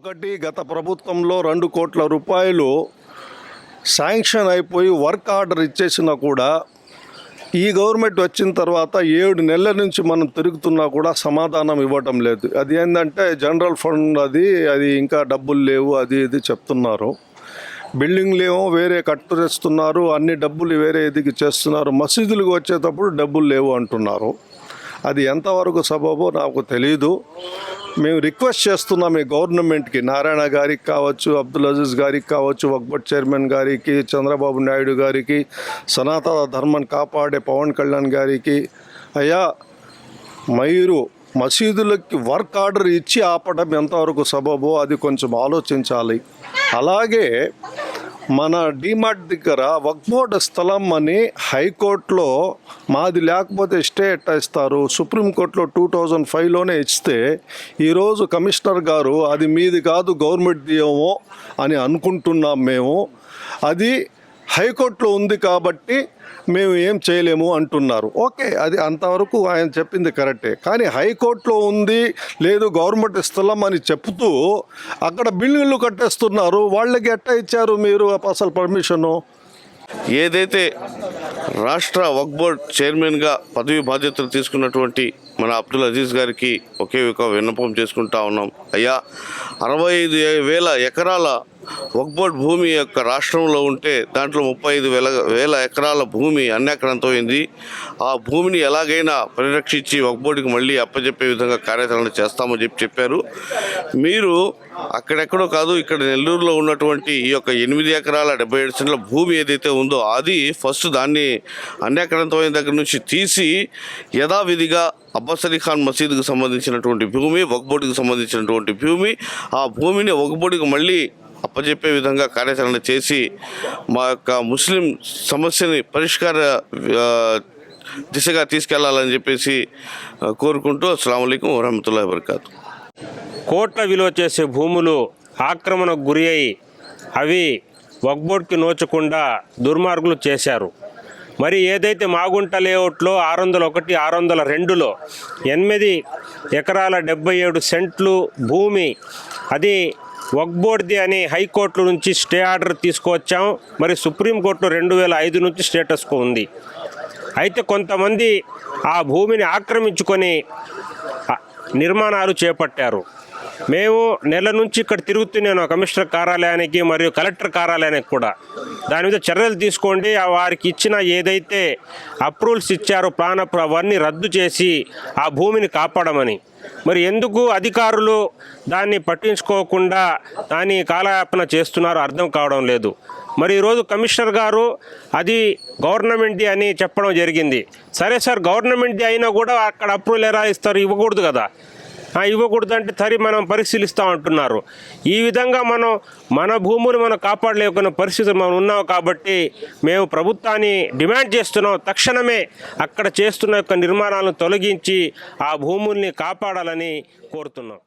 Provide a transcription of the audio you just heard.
ఒకటి గత ప్రభుత్వంలో 2 కోట్ల రూపాయలు శాంక్షన్ అయిపోయి వర్క్ ఆర్డర్ ఇచ్చేసినా కూడా ఈ గవర్నమెంట్ వచ్చిన తర్వాత 7 నెలల నుంచి మనం తిరుగుతున్నా కూడా సమాధానం ఇవ్వటం లేదు. అది ఏంటంటే జనరల్ ఫండ్ అది ఇంకా డబ్బులు లేవు అది ఇది చెప్తున్నారు. బిల్డింగ్లేమో వేరే కట్టురేస్తున్నారు, అన్ని డబ్బులు వేరే ఇదికి చేస్తున్నారు. మసీదులకు వచ్చేటప్పుడు డబ్బులు లేవు అంటున్నారు. అది ఎంతవరకు సబబో నాకు తెలీదు. మేము రిక్వెస్ట్ చేస్తున్నాం ఈ గవర్నమెంట్కి, నారాయణ గారికి కావచ్చు, అబ్దుల్ అజీజ్ గారికి కావచ్చు, వక్ఫ్ బోర్డ్ చైర్మన్ గారికి, చంద్రబాబు నాయుడు గారికి, సనాతన ధర్మాన్ని కాపాడే పవన్ కళ్యాణ్ గారికి, అయ్యా మీరు మసీదులకి వర్క్ ఆర్డర్ ఇచ్చి ఆపడం ఎంతవరకు సబబో అది కొంచెం ఆలోచించాలి. అలాగే మన డిమార్ట్ దగ్గర వక్ఫ్ బోర్డు స్థలం అని హైకోర్టులో మాది లేకపోతే స్టే ఎట్టా ఇస్తారు? సుప్రీంకోర్టులో 2005లోనే ఇస్తే ఈరోజు కమిషనర్ గారు అది మీది కాదు గవర్నమెంట్ది ఏమో అని అనుకుంటున్నాం మేము. అది హైకోర్టులో ఉంది కాబట్టి మేము ఏం చేయలేము అంటున్నారు. ఓకే, అది అంతవరకు ఆయన చెప్పింది కరెక్టే. కానీ హైకోర్టులో ఉంది లేదు గవర్నమెంట్ స్థలం అని చెప్తూ అక్కడ బిల్డింగ్లు కట్టేస్తున్నారు. వాళ్ళకి ఎట్టా ఇచ్చారు మీరు అసలు పర్మిషను? ఏదైతే రాష్ట్ర వక్ఫ్ బోర్డ్ చైర్మన్గా పదవి బాధ్యతలు తీసుకున్నటువంటి మన అబ్దుల్ అజీజ్ గారికి ఒకే ఒక విన్నపం చేసుకుంటా ఉన్నాం. అయ్యా 65,000 ఎకరాల వక్ఫ్ బోర్డ్ భూమి యొక్క రాష్ట్రంలో ఉంటే దాంట్లో 35,000 ఎకరాల భూమి అన్యాక్రాంతమైంది. ఆ భూమిని ఎలాగైనా పరిరక్షించి వక్ఫ్ బోర్డుకి మళ్ళీ అప్పచెప్పే విధంగా కార్యాచరణ చేస్తామని చెప్పారు. మీరు అక్కడెక్కడో కాదు, ఇక్కడ నెల్లూరులో ఉన్నటువంటి ఈ యొక్క 8 ఎకరాల 77 సెంట్ల భూమి ఏదైతే ఉందో అది ఫస్ట్ దాన్ని అన్యాక్రాంతమైన దగ్గర నుంచి తీసి యథావిధిగా అబ్బాస్ అలీ ఖాన్ మసీదుకు సంబంధించినటువంటి భూమి, వక్ఫ్ బోర్డుకి సంబంధించినటువంటి భూమి, ఆ భూమిని వక్ఫ్ బోర్డుకి మళ్ళీ అప్పచెప్పే విధంగా కార్యాచరణ చేసి మా యొక్క ముస్లిం సమస్యని పరిష్కార దిశగా తీసుకెళ్లాలని చెప్పేసి కోరుకుంటూ అస్సలాము అలైకుం వరహమతుల్లాహి వబరకాతు. కోట్ల విలువ చేసే భూములు ఆక్రమణకు గురి అయి అవి వక్ఫ్ బోర్డుకి నోచకుండా దుర్మార్గులు చేశారు. మరి ఏదైతే మాగుంట లేఅవుట్లో 601, 602లో 8 ఎకరాల 77 సెంట్లు భూమి అది వక్ఫ్ బోర్డుది అని హైకోర్టు నుంచి స్టే ఆర్డర్ తీసుకువచ్చాం. మరి సుప్రీంకోర్టులో 2005 నుంచి స్టేటస్కు ఉంది. అయితే కొంతమంది ఆ భూమిని ఆక్రమించుకొని నిర్మాణాలు చేపట్టారు. మేము నెల నుంచి ఇక్కడ తిరుగుతున్నాను కమిషనర్ కార్యాలయానికి మరియు కలెక్టర్ కార్యాలయానికి కూడా. దాని మీద చర్యలు తీసుకోండి, వారికి ఇచ్చిన ఏదైతే అప్రూవల్స్ ఇచ్చారో ప్లాన్ అవన్నీ రద్దు చేసి ఆ భూమిని కాపాడమని. మరి ఎందుకు అధికారులు దాన్ని పట్టించుకోకుండా దాన్ని కాలయాపన చేస్తున్నారో అర్థం కావడం లేదు. మరి ఈరోజు కమిషనర్ గారు అది గవర్నమెంట్ది అని చెప్పడం జరిగింది. సరే సార్, గవర్నమెంట్ది అయినా కూడా అక్కడ అప్రూవల్ ఎలా ఇస్తారు? ఇవ్వకూడదు కదా. ఇవ్వకూడదు అంటే సరే మనం పరిశీలిస్తామంటున్నారు. ఈ విధంగా మన భూములు మనం కాపాడలేకున్న పరిస్థితులు మనం ఉన్నాం. కాబట్టి మేము ప్రభుత్వాన్ని డిమాండ్ చేస్తున్నాం, తక్షణమే అక్కడ చేస్తున్న యొక్క నిర్మాణాలను తొలగించి ఆ భూముల్ని కాపాడాలని కోరుతున్నాం.